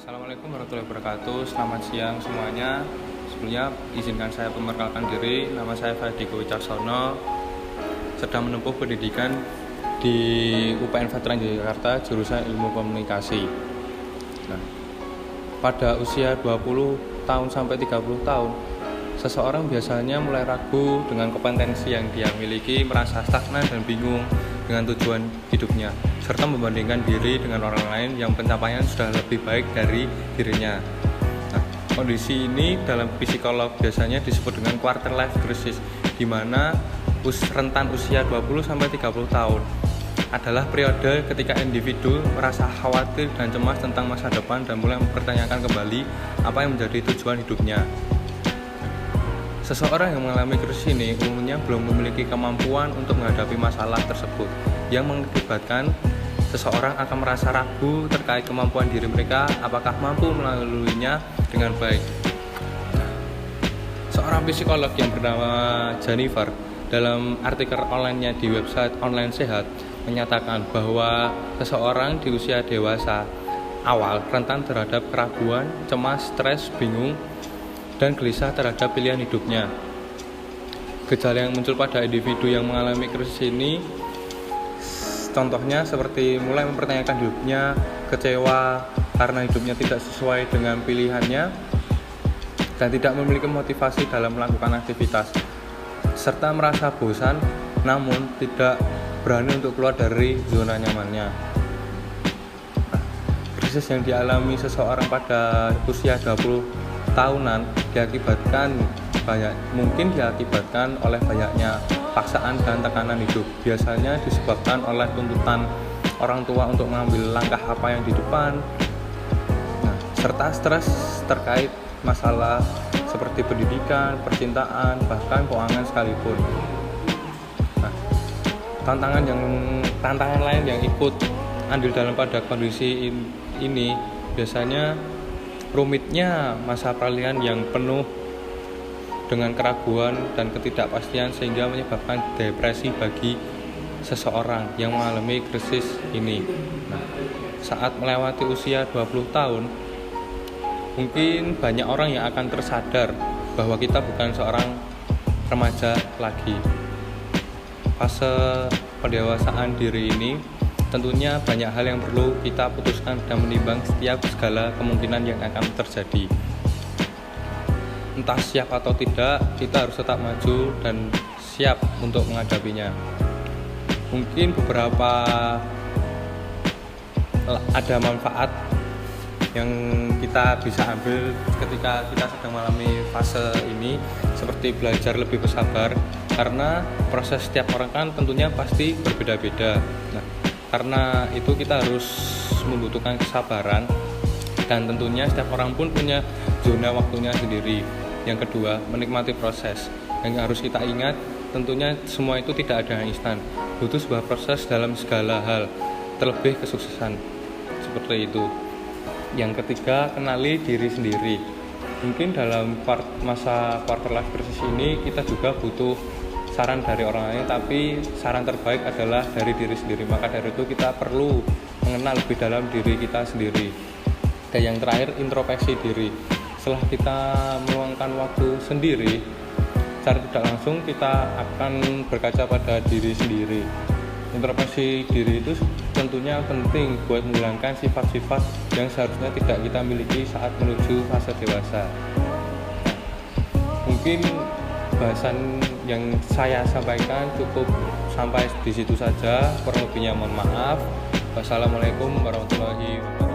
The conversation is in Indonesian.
Assalamualaikum warahmatullahi wabarakatuh. Selamat siang semuanya. Sebelumnya izinkan saya memperkenalkan diri. Nama saya Fadiko Wicaksono. Sedang menempuh pendidikan di UPN Veteran Jakarta jurusan Ilmu Komunikasi. Nah, pada usia 20 tahun sampai 30 tahun, seseorang biasanya mulai ragu dengan kompetensi yang dia miliki, merasa stagnan dan bingung dengan tujuan hidupnya, serta membandingkan diri dengan orang lain yang pencapaian sudah lebih baik dari dirinya. Nah, kondisi ini dalam psikolog biasanya disebut dengan quarter life crisis, di mana rentan usia 20 sampai 30 tahun adalah periode ketika individu merasa khawatir dan cemas tentang masa depan dan mulai mempertanyakan kembali apa yang menjadi tujuan hidupnya. Seseorang yang mengalami krisis ini umumnya belum memiliki kemampuan untuk menghadapi masalah tersebut, yang mengakibatkan seseorang akan merasa ragu terkait kemampuan diri mereka apakah mampu melaluinya dengan baik. Seorang psikolog yang bernama Jennifer dalam artikel online-nya di website Online Sehat menyatakan bahwa seseorang di usia dewasa awal rentan terhadap keraguan, cemas, stres, bingung, dan gelisah terhadap pilihan hidupnya. Gejala yang muncul pada individu yang mengalami krisis ini contohnya seperti mulai mempertanyakan hidupnya, kecewa karena hidupnya tidak sesuai dengan pilihannya, dan tidak memiliki motivasi dalam melakukan aktivitas, serta merasa bosan namun tidak berani untuk keluar dari zona nyamannya. Krisis yang dialami seseorang pada usia 20 tahunan diakibatkan oleh banyaknya paksaan dan tekanan hidup. Biasanya disebabkan oleh tuntutan orang tua untuk mengambil langkah apa yang di depan, serta stres terkait masalah seperti pendidikan, percintaan, bahkan keuangan sekalipun. Tantangan lain yang ikut andil dalam pada kondisi ini biasanya rumitnya masa peralihan yang penuh dengan keraguan dan ketidakpastian sehingga menyebabkan depresi bagi seseorang yang mengalami krisis ini. Saat melewati usia 20 tahun, mungkin banyak orang yang akan tersadar bahwa kita bukan seorang remaja lagi. Fase pendewasaan diri ini tentunya banyak hal yang perlu kita putuskan dan menimbang setiap segala kemungkinan yang akan terjadi. Entah siap atau tidak, kita harus tetap maju dan siap untuk menghadapinya. Mungkin ada manfaat yang kita bisa ambil ketika kita sedang mengalami fase ini, seperti belajar lebih bersabar, karena proses setiap orang kan tentunya pasti berbeda-beda. Karena itu kita harus membutuhkan kesabaran, dan tentunya setiap orang pun punya zona waktunya sendiri. Yang kedua, menikmati proses. Yang harus kita ingat, tentunya semua itu tidak ada yang instan. Butuh sebuah proses dalam segala hal, terlebih kesuksesan. Seperti itu. Yang ketiga, kenali diri sendiri. Mungkin dalam masa quarter life crisis ini kita juga butuh saran dari orang lain, tapi saran terbaik adalah dari diri sendiri. Maka dari itu kita perlu mengenal lebih dalam diri kita sendiri. Dan yang terakhir, introspeksi diri. Setelah kita meluangkan waktu sendiri, secara tidak langsung kita akan berkaca pada diri sendiri. Introspeksi diri itu tentunya penting buat menghilangkan sifat-sifat yang seharusnya tidak kita miliki saat menuju fase dewasa. Mungkin bahasan yang saya sampaikan cukup sampai di situ saja. Kurang lebihnya mohon maaf. Wassalamualaikum warahmatullahi wabarakatuh.